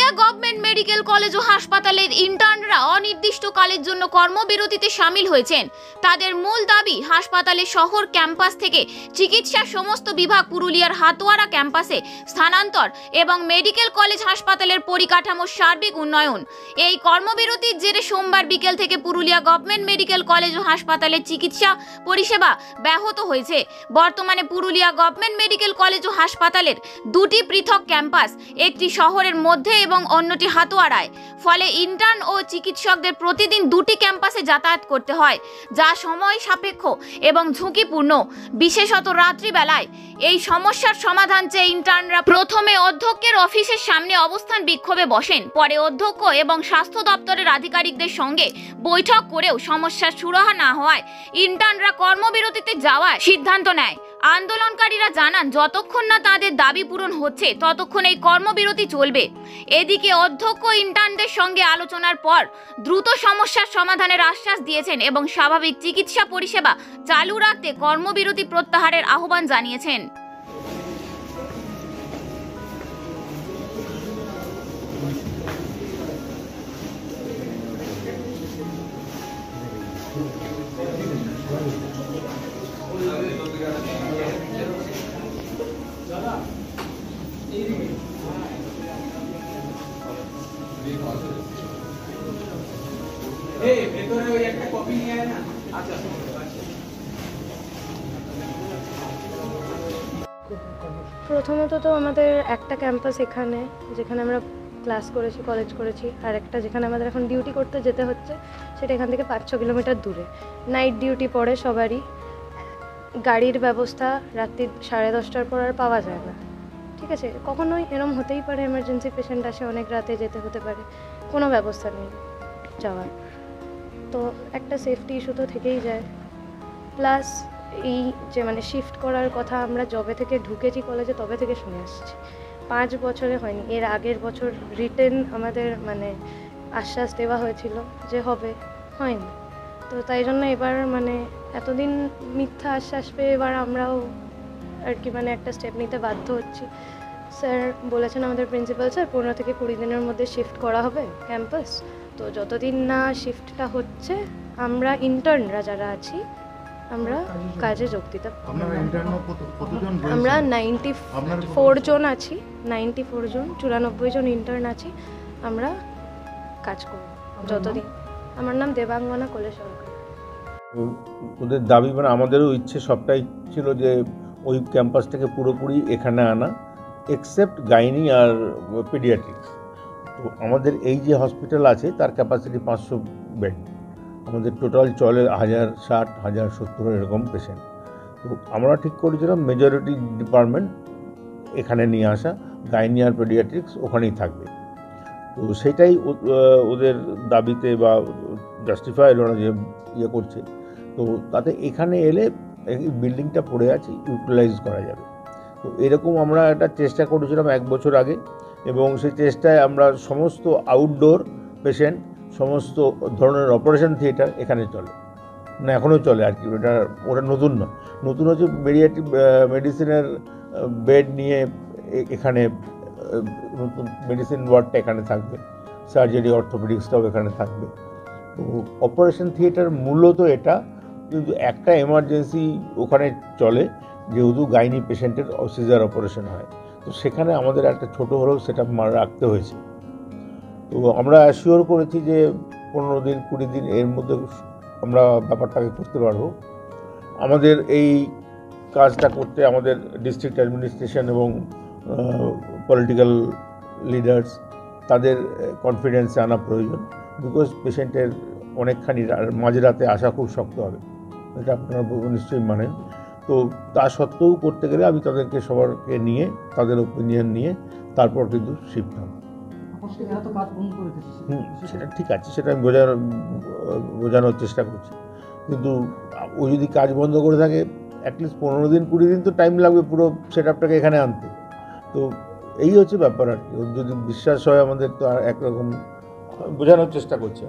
Purulia government medical college ও হাসপাতালের ইন্টার্নরা অনির্দিষ্টকালের জন্য কর্মবিরতিতে সামিল হয়েছেন। তাদের মূল দাবি হাসপাতালের শহর ক্যাম্পাস থেকে চিকিৎসার সমস্ত বিভাগ পুরুলিয়ার হাতোয়ারা ক্যাম্পাসে স্থানান্তর এবং মেডিকেল কলেজ হাসপাতালের পরিকাঠামোর সার্বিক উন্নয়ন। এই কর্মবিরতির জেরে সোমবার বিকেল থেকে পুরুলিয়া গভর্নমেন্ট মেডিকেল কলেজ ও হাসপাতালের চিকিৎসা পরিষেবা ব্যাহত হয়েছে। বর্তমানে পুরুলিয়া গভর্নমেন্ট মেডিকেল কলেজ ও হাসপাতালের দুটি পৃথক ক্যাম্পাস, একটি শহরের মধ্যে এবং অন্যটি হাতোয়ারায়। ফলে ইন্টার্ন ও চিকিৎসকদের প্রতিদিন দুটি ক্যাম্পাসে যাতায়াত করতে হয়, যা সময় সাপেক্ষ এবং ঝুঁকিপূর্ণ, বিশেষত রাত্রিবেলায়। এই সমস্যার সমাধান চেয়ে ইন্টার্নরা প্রথমে অধ্যক্ষের অফিসের সামনে অবস্থান বিক্ষোভে বসেন। পরে অধ্যক্ষ এবং স্বাস্থ্য দপ্তরের আধিকারিকদের সঙ্গে বৈঠক করেও সমস্যার সুরাহা না হওয়ায় ইন্টার্নরা কর্মবিরতিতে যাওয়ার সিদ্ধান্ত নেয়। আন্দোলনকারীরা জানান, যতক্ষণ না তাদের দাবি পূরণ হচ্ছে ততক্ষণ এই কর্মবিরতি চলবে। এদিকে অধ্যক্ষ ইন্টার্নদের সঙ্গে আলোচনার পর দ্রুত সমস্যার সমাধানের আশ্বাস দিয়েছেন এবং স্বাভাবিক চিকিৎসা পরিষেবা চালু রাখতে কর্মবিরতি প্রত্যাহারের আহ্বান জানিয়েছেন। প্রথমত তো আমাদের একটা ক্যাম্পাস এখানে, যেখানে আমরা ক্লাস করেছি, কলেজ করেছি, আর একটা যেখানে আমাদের এখন ডিউটি করতে যেতে হচ্ছে, সেটা এখান থেকে 5-6 কিলোমিটার দূরে। নাইট ডিউটি পড়ে সবারই। গাড়ির ব্যবস্থা রাত্রি 10:30টার পর আর পাওয়া যায় না। ঠিক আছে, কখনোই এরম হতেই পারে, এমার্জেন্সি পেশেন্ট আসে, অনেক রাতে যেতে হতে পারে, কোনো ব্যবস্থা নেই যাওয়ার। তো একটা সেফটি ইস্যু তো থেকেই যায়। প্লাস এই যে শিফট করার কথা আমরা যবে থেকে ঢুকেছি কলেজে তবে থেকে শুনে আসছি, 5 বছরে হয়নি। এর আগের বছর রিটেন আমাদের আশ্বাস দেওয়া হয়েছিল যে হবে, হয়নি। তো তাই জন্য এবার এতদিন মিথ্যা আশ্বাস পেয়ে এবার আমরাও আর কি একটা স্টেপ নিতে বাধ্য হচ্ছি। স্যার বলেছেন, আমাদের প্রিন্সিপাল স্যার, 15 থেকে 20 দিনের মধ্যে শিফট করা হবে ক্যাম্পাস। তো যতদিন না শিফটটা হচ্ছে আমরা ইন্টার্নরা যারা আছি আমরা কাজে যোগ দিতে পারি। আমরা 94 জন আছি, 94 জন, 94 জন ইন্টার্ন আছি। আমরা কাজ করব যতদিন। আমার নাম দেবাঙ্গনা কোলে সরকার। ওদের দাবি আমাদেরও ইচ্ছে সবটাই ছিল যে ওই ক্যাম্পাসটাকে পুরোপুরি এখানে আনা, এক্সেপ্ট গাইনি আর পিডিয়াট্রিক্স। তো আমাদের এই যে হসপিটাল আছে তার ক্যাপাসিটি 500 বেড। আমাদের টোটাল চলে 1060, 1070 এরকম পেশেন্ট। তো আমরা ঠিক করেছিলাম মেজরিটি ডিপার্টমেন্ট এখানে নিয়ে আসা, গাইনি আর পেডিয়াট্রিক্স ওখানেই থাকবে। তো সেটাই ওদের দাবিতে বা জাস্টিফাই ওরা যে ইয়ে করছে। তো তাতে এখানে এলে এই বিল্ডিংটা পড়ে আছে, ইউটিলাইজ করা যাবে। তো এরকম আমরা একটা চেষ্টা করেছিলাম 1 বছর আগে, এবং সেই চেষ্টায় আমরা সমস্ত আউটডোর পেশেন্ট, সমস্ত ধরনের অপারেশন থিয়েটার এখানে চলে, এখনও চলে আর কি। ওটা নতুন নয়, নতুন হচ্ছে মেডিসিনের বেড নিয়ে এখানে নতুন মেডিসিন ওয়ার্ডটা এখানে থাকবে, সার্জারি অর্থোপেডিক্সটাও এখানে থাকবে। তো অপারেশন থিয়েটার মূলত এটা, কিন্তু একটা এমার্জেন্সি ওখানে চলে, যেহেতু গাইনি পেশেন্টের সিজার অপারেশন হয়। তো সেখানে আমাদের একটা ছোটো হলেও সেটা রাখতে হয়েছে। তো আমরা অ্যাসিওর করেছি যে 15 দিন 20 দিন এর মধ্যে আমরা ব্যাপারটাকে করতে পারবো। আমাদের এই কাজটা করতে আমাদের ডিস্ট্রিক্ট অ্যাডমিনিস্ট্রেশন এবং পলিটিক্যাল লিডার্স তাদের কনফিডেন্সে আনা প্রয়োজন। বিকজ পেশেন্টের অনেকখানি মাঝরাতে আসা খুব শক্ত হবে, এটা আপনারা নিশ্চয়ই মানেন। তো তা সত্ত্বেও করতে গেলে আমি তাদেরকে সবারকে নিয়ে, তাদের ওপিনিয়ন নিয়ে তারপর কিন্তু শিফট হবে। সেটা ঠিক আছে, সেটা আমি বোঝানোর চেষ্টা করছি। কিন্তু ও যদি কাজ বন্ধ করে থাকে, অ্যাটলিস্ট 15 দিন 20 দিন তো টাইম লাগবে পুরো সেট আপটাকে এখানে আনতে। তো এই হচ্ছে ব্যাপার আর কি। যদি বিশ্বাস হয় আমাদের, তো আর একরকম বোঝানোর চেষ্টা করছি।